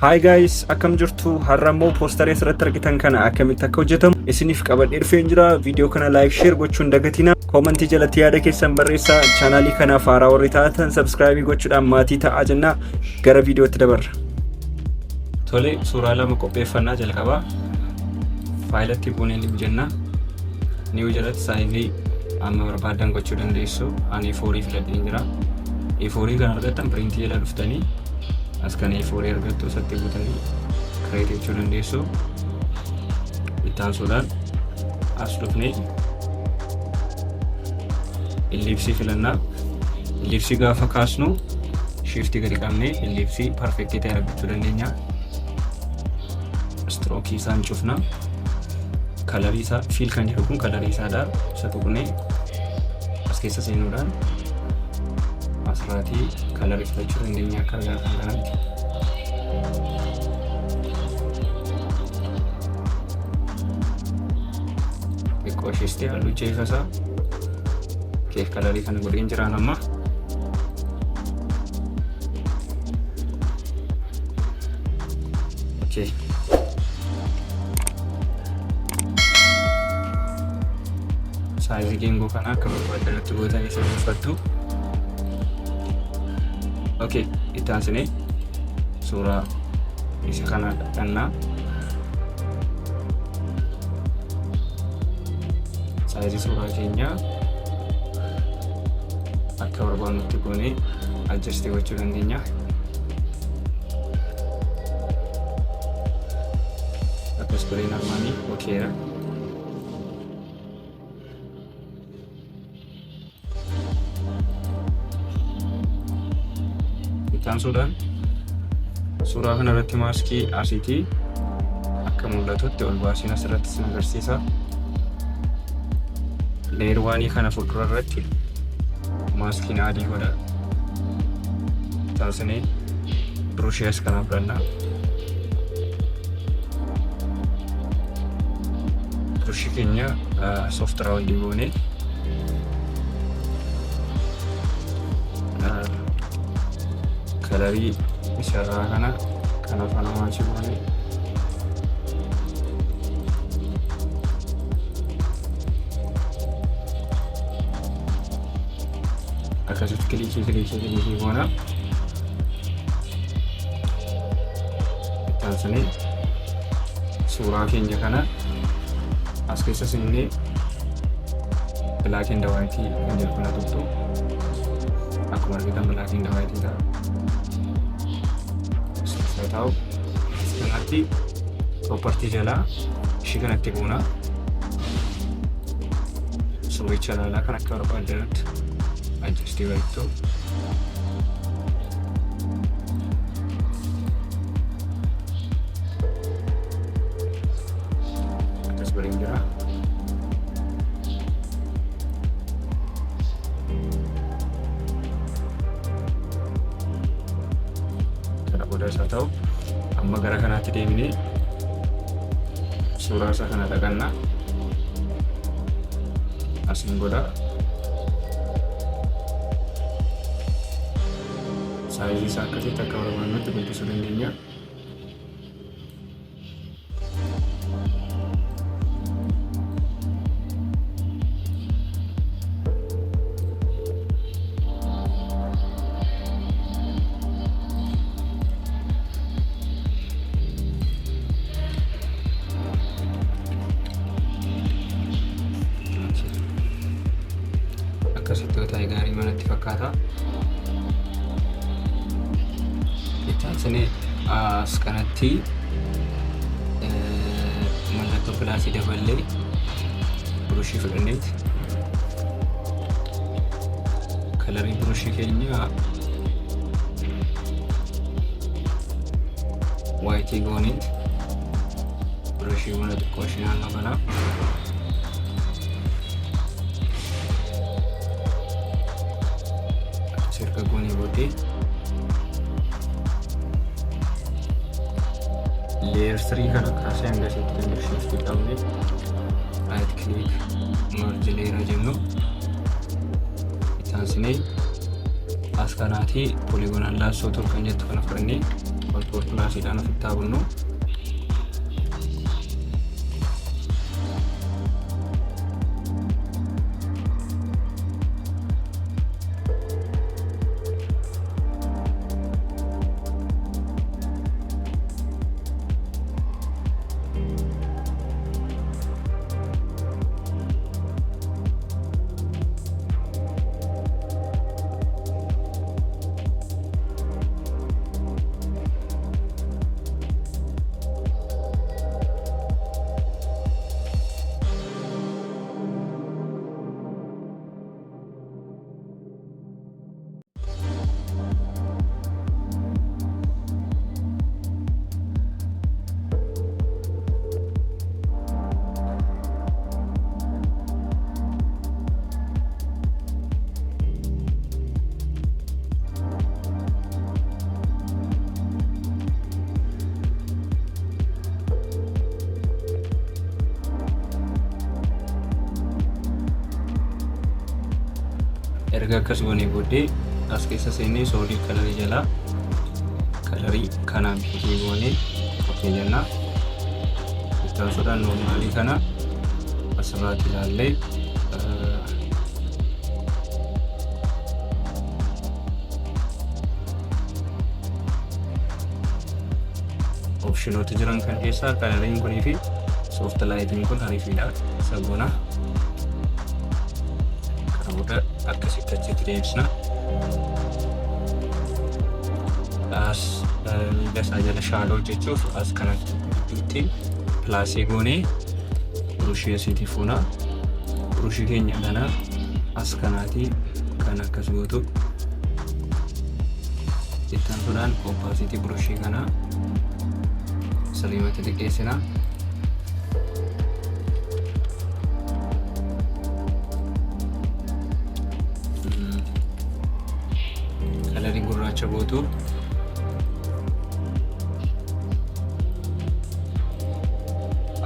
Hi guys, akkam jirtu har'a immoo poosterii asirratti argitan kana akkamitti akka hojjetamu isiniif qabadhee dhufeen jira. Viidiyoo kana like share gochuun dagatina. Commenti jalatti yaada keessan barreessaa. Chaanaalii kanaaf haaraa warri taatan subscribe gochuudhaan maatii ta'aa jenna. Gara viidiyootti dabarra. Tole suuraa lama qopheeffannaa jalqabaa. Faayilatti buunee ni jenna. New jalatti saayizii amma barbaadan gochuu dandeessu. Ani A4 filadheen jira. A4 kan argattan printii jala dhuftanii as kan A4 argattu isatti buutanii create gochuu dandeessu. Ittaansuudhaan as dhufnee ellipsii filannaa. Ellipsii gaafa kaasnu shift gadi qabnee ellipsii perfect ta'e argachuu dandeenya. Stroke isaan cufna. Kalarii isaa fiil kan jedhu kun kalarii isaadha. Isa tuqnee as keessa seenuudhaan asirratti kalarii filachuu dandeenya akka argaa kanatti. Xiqqoo isheesti halluu jeefasaa keef kalarii kana godheen jiraan amma. Okay. Saayizii geengoo kana akka barbaadanitti gootanii sirreeffattu. Okay, ittaansine suuraa isa kana dhaqannaa. Saayizii suuraa keenyaa akka barbaadnutti goonee adjust gochuu dandeenya. Akkas godheen armaanii okeera. Ittaansuudhaan suuraa kana irratti maaskii asiitii akka mul'atutti ol baasiin asirratti sin agarsiisa. Leer waanii kana fuuldura irratti maaskiin adii godha. Ittaansinee biruushii as kana fudhannaa. Biruushii keenya soft round goonee kalarii isarraa kana afaan amaarsi goonee akkasitti kilikii goona. Ittaansinee suuraa keenya kana as keessa seennee black and white kan jedhu kana tuqxu akkuma argitan black and white ta'a. Tahu kanatti property jala ishii kanatti buuna. Suuricha ilaalaa kan akka barbaadanitti adjust gochuu. Akkas godheen jira. Kana booda isaa ta'u amma gara kanaatti deebinee suuraa isaa kana dhaqannaa. Asiin godhaa. Saayizii isaa akkasitti akka barbaadnutti guddisuu dandeenya. Akkasitti yoo ta'e gaarii manatti fakkaata. Ittaansinee as kanatti mallattoo pilaasii daballee biruushii fudhanneeti. Kalarii biruushii keenya waayitii gooneeti. Biruushii mana xiqqoo ishee naannoo kanaa. Sirka goonee booddee layer 3 kana kaasee hanga asitti kan shift qabnee right click merge layer jennu. Ittaansinee as kanaatii polygonal lasso tool kan jettu kana fudhannee ol top classiidhaan ofitti haa bunnu. Erga akkas goonee booddee as keessa seennee soolii kalarii jalaa kalarii kanaan bituu goonee okkee jennaa. Ittaansuudhaan noormaalii kana asirraatti ilaallee opshinoota jiran kan keessaa kalariin kunii fi soft lighting kun hariifiidha. Isa goona. Akkasitti achitti deemsina. As miila isaa jala shaadoo hojjechuuf as kanatti ittiin pilaasii goonee burushii asiitii fuuna. Burushii keenya kana as kanaatii kan akkas gootu. Ittaansuudhaan oppaasitii burushii kana sirriimatti xiqqeessina. Gurraacha gootu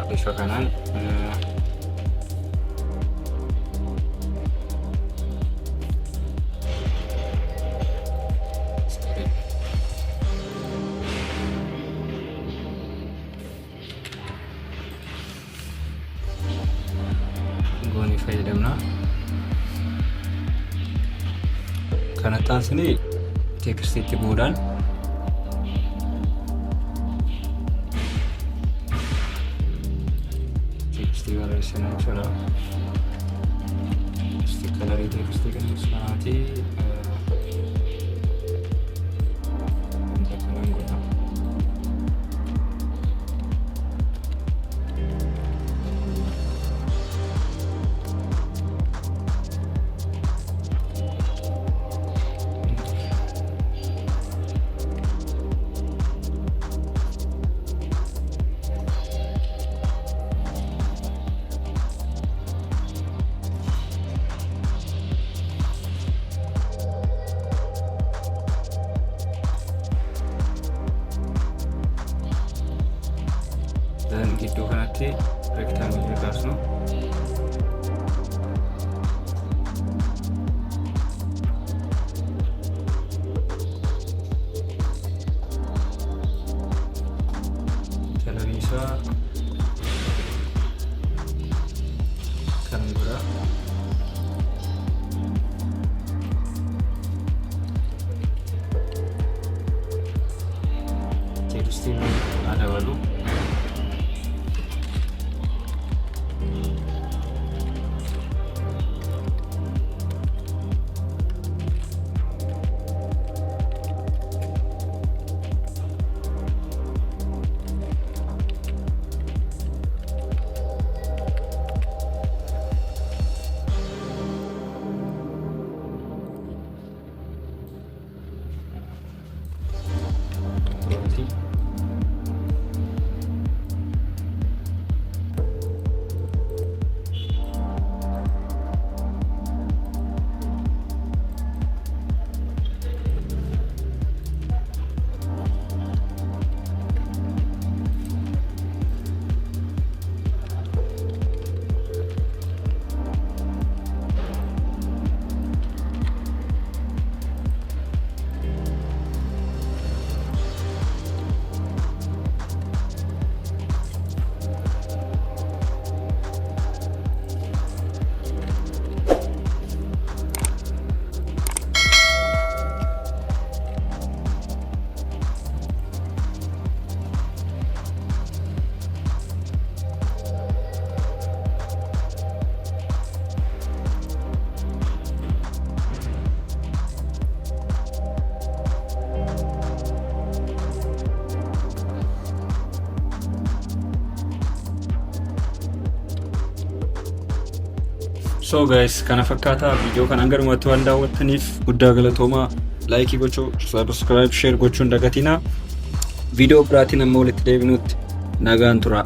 bifa kanaan goonee fayyadamna. Kana taasisnee teekstiitti bu'uudhaan teekstii barreessina jechuudha. Kalarii teekstii kan ibsanaati. Kanaan godha. Dan gidduu kanatti reektaangilii kaasnu. Kalarii isaa kan biraa teekstiin daballu. So guys, kana fakkaata video kana hangarumatti waan daawwattaniif guddaa galatoomaa. Like gochuu, subscribe, share gochuun dagatina. Video biraatiin amma walitti deebinutti nagaan tura.